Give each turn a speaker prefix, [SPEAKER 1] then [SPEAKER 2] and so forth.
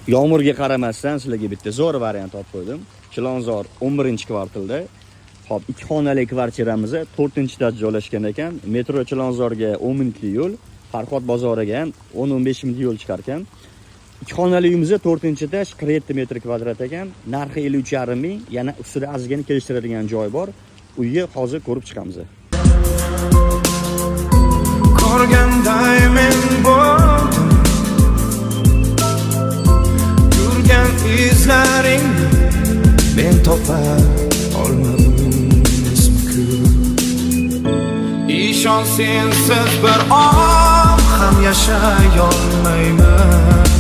[SPEAKER 1] Yağmurga qaramasdan sizlarga bitta zo'r variant olib qo'ydim. Chilonzor 11-kvartalda. Hop, 2 xonali kvartiramiz 4-etajda joylashgan ekan. Metro Chilonzorga 10 minutlik yo'l, Farhod bozoriga ham 10-15 minutlik yo'l chiqar ekan. 2 xonali uyimiz 4-etaj, 47 metr kvadrat ekan. Narxi 53,5 ming, yana ustida azgina kelishtiradigan joy bor. Uyni hozir ko'rib chiqamiz.
[SPEAKER 2] Ko'rganday men bo'ldim, yurgan izlaringni men topa olmadim ismi-ku. İşon sensiz bir an ham yashay olmayman.